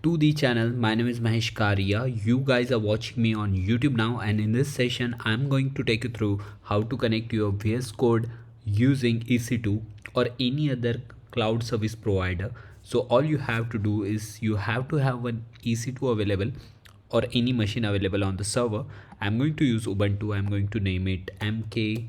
to the channel. My name is Mahesh Karia. You guys are watching me on YouTube now, and in this session I'm going to take you through how to connect your VS Code using EC2 or any other cloud service provider. So all you have to do is you have to have an EC2 available or any machine available on the server. I'm going to use Ubuntu. I'm going to name it MK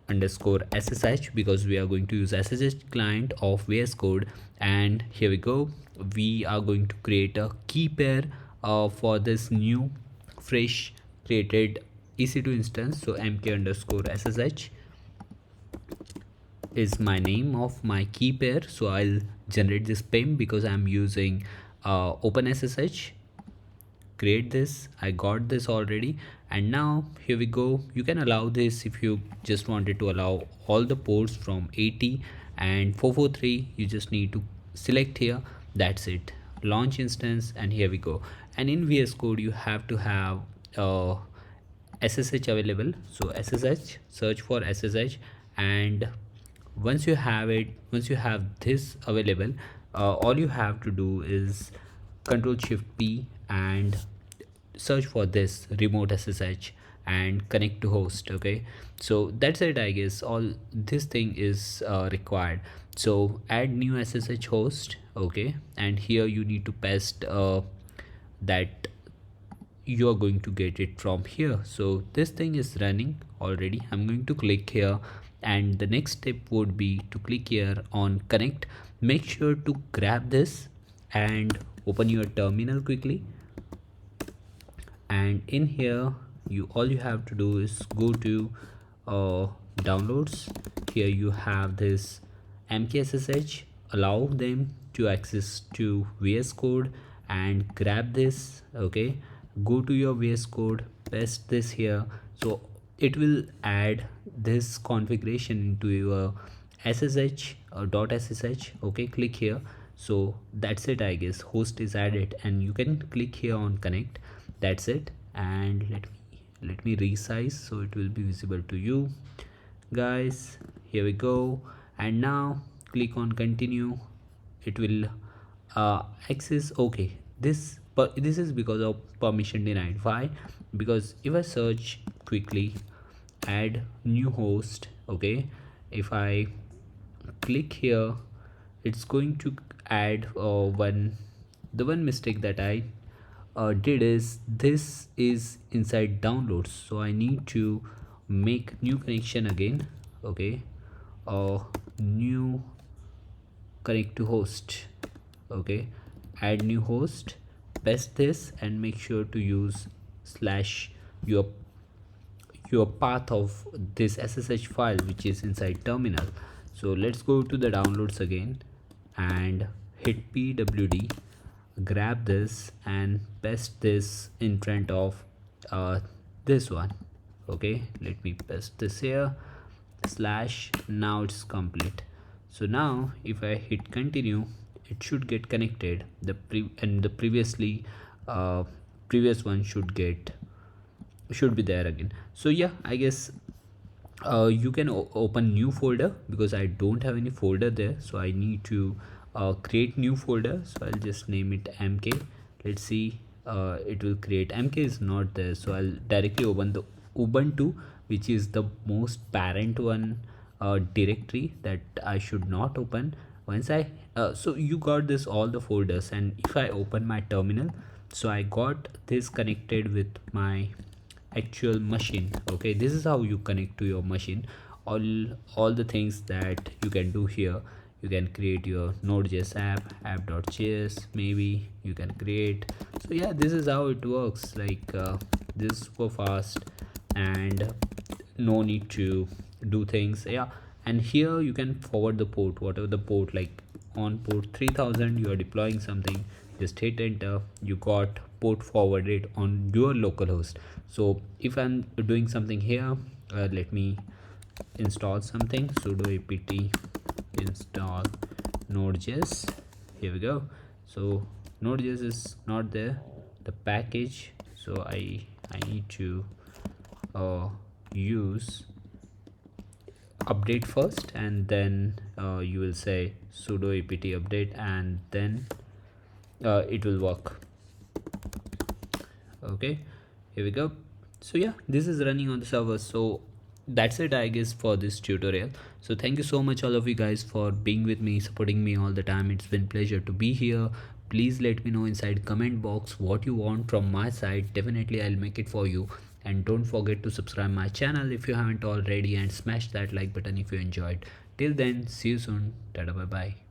underscore SSH because we are going to use SSH client of VS Code. And here we go. We are going to create a key pair for this new fresh created EC2 instance. So MK underscore SSH is my name of my key pair. So I'll generate this PIM because I'm using OpenSSH. Create this. I got this already, and now here we go. You can allow this if you just wanted to allow all the ports from 80 and 443. You just need to select here. That's it. Launch instance, and here we go. And in VS Code you have to have SSH available. So SSH, search for SSH, and once you have it, once you have this available, all you have to do is Control Shift P and search for this remote SSH and connect to host. Okay, so that's it. I guess all this thing is required. So add new SSH host. Okay, and here you need to paste that you are going to get it from here. So this thing is running already. I'm going to click here, and the next step would be to click here on connect. Make sure to grab this and open your terminal quickly, and in here all you have to do is go to downloads. Here you have this mkSSH. Allow them to access to VS Code and grab this. Okay, go to your VS Code, paste this here. So it will add this configuration into your SSH .ssh. Okay, click here. So that's it. I guess host is added, and you can click here on connect. That's it. And let me resize so it will be visible to you guys. Here we go. And now click on continue. It will access. Okay, this is because of permission denied. Why? Because if I search quickly, add new host. Okay, if I click here, it's going to add the one mistake that I did is this is inside downloads, so I need to make new connection again. Okay, new connect to host. Okay, add new host, paste this, and make sure to use slash your path of this SSH file which is inside terminal. So let's go to the downloads again and hit pwd, grab this and paste this in front of this one. Okay, let me paste this here, slash. Now it's complete. So now if I hit continue, it should get connected. The previous one should be there again. So yeah, I guess you can open new folder because I don't have any folder there, so I need to create new folder. So I'll just name it mk. Let's see, it will create. Mk is not there, so I'll directly open the Ubuntu, which is the most parent one directory that I should not open. Once I so you got this all the folders, and if I open my terminal, so I got this connected with my actual machine. Okay, this is how you connect to your machine. All the things that you can do here, you can create your node.js app.js, maybe you can create. So yeah, this is how it works. Like this is super fast and no need to do things. Yeah, and here you can forward the port, whatever the port, like on port 3000 you are deploying something, just hit enter, you got port forwarded on your localhost. So if I'm doing something here, let me install something, sudo apt install node.js. Here we go. So node.js is not there, the package, so I need to use update first, and then you will say sudo apt update, and then it will work. Okay, here we go. So yeah, this is running on the server. So that's it, I guess, for this tutorial. So thank you so much all of you guys for being with me, supporting me all the time. It's been pleasure to be here. Please let me know inside comment box what you want from my side. Definitely I'll make it for you. And don't forget to subscribe my channel if you haven't already, and smash that like button if you enjoyed. Till then, see you soon. Tada, bye bye.